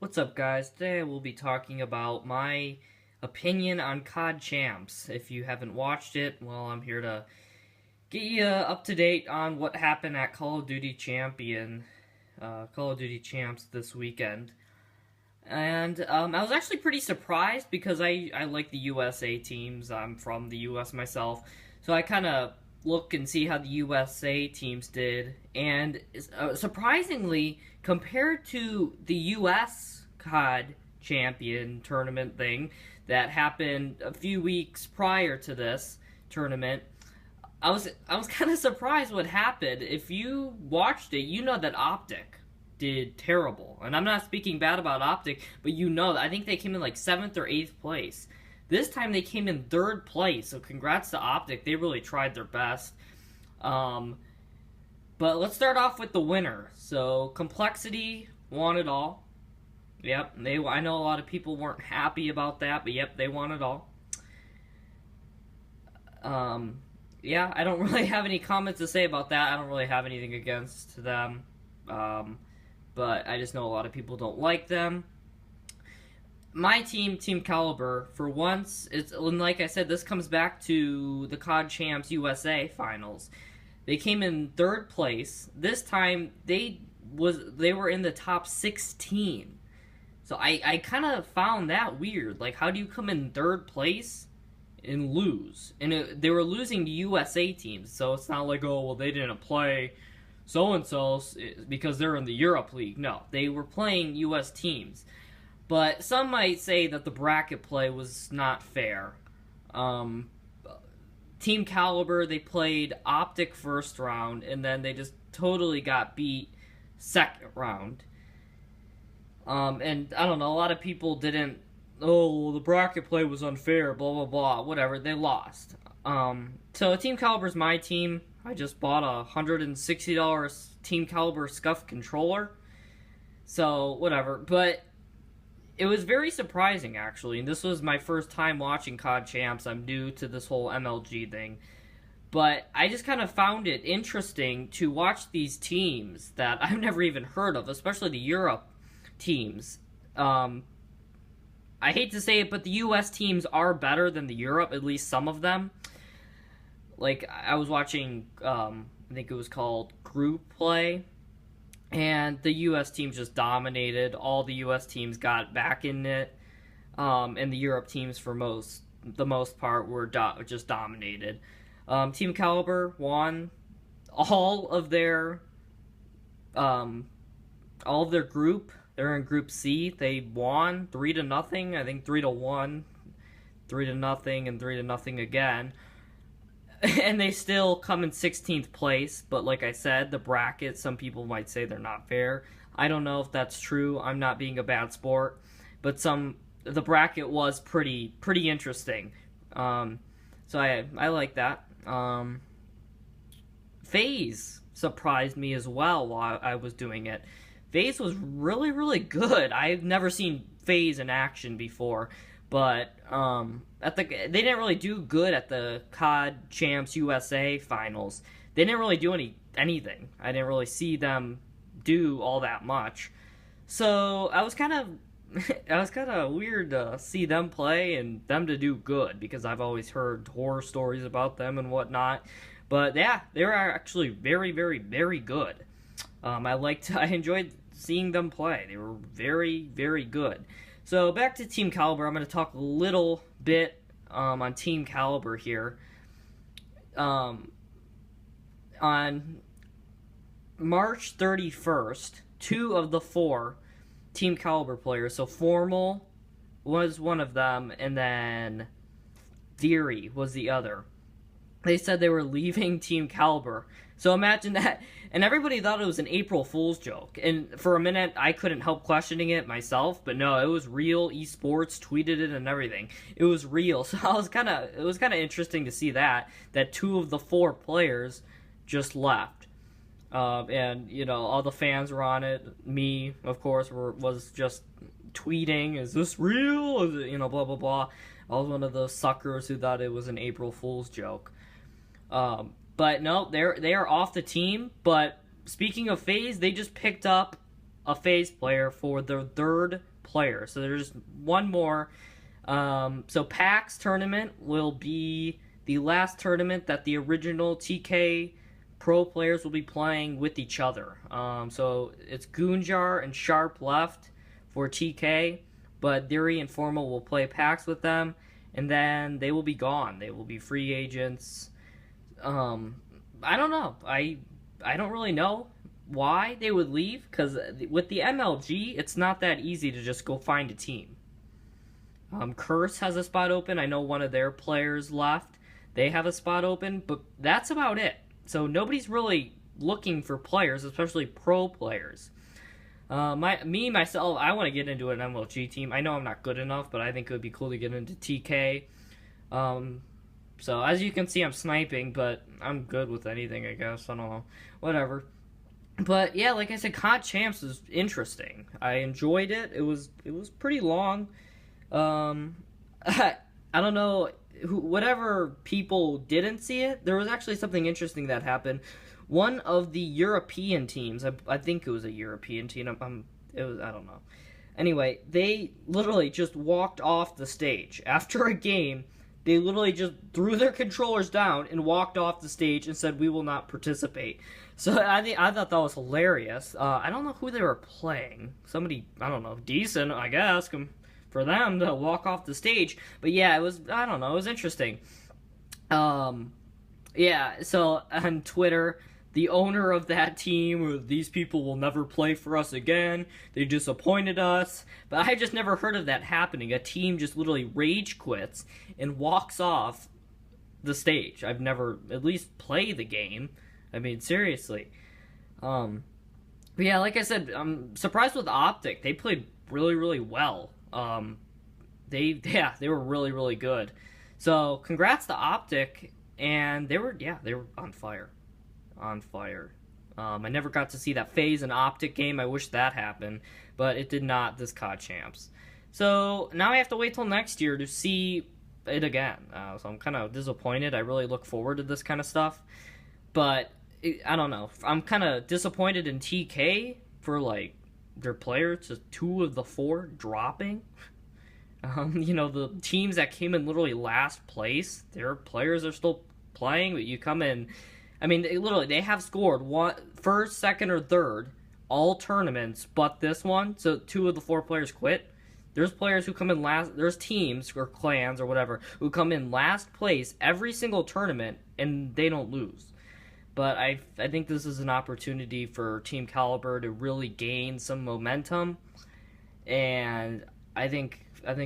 What's up, guys? Today we'll be talking about my opinion on COD Champs. If you haven't watched it, well, I'm here to get you up to date on what happened at Call of Duty Champs this weekend. And I was actually pretty surprised because I like the USA teams. I'm from the US myself, so I kind of look and see how the USA teams did. And surprisingly, compared to the US COD champion tournament thing that happened a few weeks prior to this tournament, I was kind of surprised what happened. If you watched it, you know that Optic did terrible. And I'm not speaking bad about Optic, but you know, I think they came in like 7th or 8th place. This time they came in 3rd place, so congrats to Optic. They really tried their best. But let's start off with the winner. So Complexity won it all. Yep, I know a lot of people weren't happy about that, but yep, they won it all. Yeah, I don't really have any comments to say about that. I don't really have anything against them. But I just know a lot of people don't like them. My team, Team Kaliber, for once, like I said, this comes back to the COD Champs USA finals. They came in 3rd place. This time, they were in the top 16. So I kind of found that weird. Like, how do you come in 3rd place and lose? And they were losing to USA teams, so it's not like, oh, well, they didn't play so-and-so because they're in the Europe League. No, they were playing US teams. But some might say that the bracket play was not fair. Team Kaliber, they played Optic first round, and then they just totally got beat second round. And I don't know, a lot of people didn't, oh, the bracket play was unfair, blah, blah, blah, whatever. They lost. So Team Kaliber's my team. I just bought a $160 Team Kaliber Scuff controller. So, whatever. But it was very surprising, actually. And this was my first time watching COD Champs. I'm new to this whole MLG thing. But I just kind of found it interesting to watch these teams that I've never even heard of, especially the Europe teams. I hate to say it, but the US teams are better than the Europe, at least some of them. Like, I was watching, I think it was called Group Play, and the U.S. teams just dominated. All the U.S. teams got back in it, and the Europe teams, for the most part, were just dominated. Team Kaliber won all of their group. They're in Group C. They won 3-0. I think 3-1, 3-0, and 3-0 again. And they still come in 16th place, but like I said, the bracket, some people might say they're not fair. I don't know if that's true. I'm not being a bad sport, but the bracket was pretty interesting. So I like that. FaZe surprised me as well while I was doing it. FaZe was really good. I've never seen FaZe in action before. But they didn't really do good at the COD Champs USA finals. They didn't really do anything. I didn't really see them do all that much. So I was kind of weird to see them play and them to do good, because I've always heard horror stories about them and whatnot. But yeah, they were actually very good. I enjoyed seeing them play. They were very good. So back to Team Kaliber, I'm going to talk a little bit on Team Kaliber here. On March 31st, 2 of the 4 Team Kaliber players, so Formal was one of them, and then Theory was the other. They said they were leaving Team Kaliber. So imagine that. And everybody thought it was an April Fool's joke. And for a minute, I couldn't help questioning it myself. But no, it was real. Esports tweeted it and everything. It was real. So it was kind of interesting to see that 2 of the 4 players just left. And, you know, all the fans were on it. Me, of course, was just tweeting, is this real? Is it, you know, blah, blah, blah. I was one of those suckers who thought it was an April Fool's joke. But no, they are off the team. But speaking of FaZe, they just picked up a FaZe player for the third player. So there's one more. So PAX tournament will be the last tournament that the original TK pro players will be playing with each other. So it's Goonjar and Sharp left for TK, but Theory and Formal will play PAX with them, and then they will be gone. They will be free agents. I don't know. I don't really know why they would leave, because with the MLG, it's not that easy to just go find a team. Curse has a spot open. I know one of their players left. They have a spot open, but that's about it. So nobody's really looking for players, especially pro players. Myself, I want to get into an MLG team. I know I'm not good enough, but I think it would be cool to get into TK. So as you can see, I'm sniping, but I'm good with anything, I guess. I don't know. Whatever. But yeah, like I said, COD Champs is interesting. I enjoyed it. It was pretty long. I don't know, whatever people didn't see it, there was actually something interesting that happened. One of the European teams, I think it was a European team, I don't know. Anyway, they literally just walked off the stage. After a game, they literally just threw their controllers down and walked off the stage and said, "We will not participate." So I thought that was hilarious. I don't know who they were playing. Somebody, I don't know, decent, I guess, for them to walk off the stage. But yeah, it was, I don't know, it was interesting. Yeah, so on Twitter, the owner of that team, "These people will never play for us again. They disappointed us." But I just never heard of that happening. A team just literally rage quits and walks off the stage. I've never at least played the game. I mean, seriously. But yeah, like I said, I'm surprised with Optic. They played really, really well. They were really, really good. So congrats to Optic, and they were on fire. On fire. I never got to see that FaZe and Optic game. I wish that happened, but it did not this COD Champs. So now I have to wait till next year to see it again. So I'm kind of disappointed. I really look forward to this kind of stuff, but I don't know. I'm kind of disappointed in TK for like their players, just 2 of the 4 dropping. You know, the teams that came in literally last place, their players are still playing, but you come in. I mean, they have scored first, second, or third all tournaments, but this one. So 2 of the 4 players quit. There's players who come in last. There's teams or clans or whatever who come in last place every single tournament, and they don't lose. But I think this is an opportunity for Team Kaliber to really gain some momentum, and I think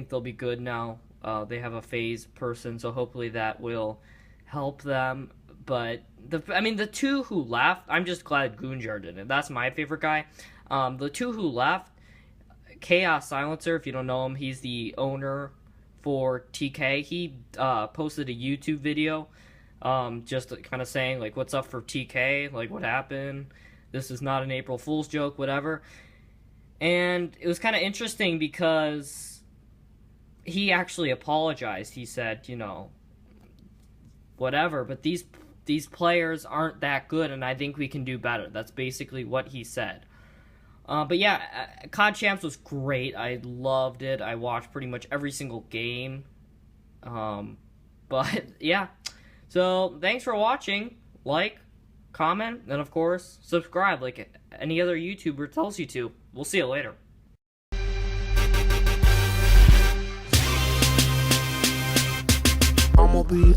they'll be good now. They have a FaZe person, so hopefully that will help them. But the 2 who left, I'm just glad Goonjar did it. That's my favorite guy. The 2 who left, Chaos Silencer, if you don't know him, he's the owner for TK. He posted a YouTube video, just kind of saying like, "What's up for TK? Like, what happened? This is not an April Fool's joke, whatever." And it was kind of interesting because he actually apologized. He said, you know, whatever, but these players aren't that good, and I think we can do better. That's basically what he said. But yeah, COD Champs was great. I loved it. I watched pretty much every single game. But yeah, so thanks for watching. Like, comment, and of course, subscribe like any other YouTuber tells you to. We'll see you later. I'ma be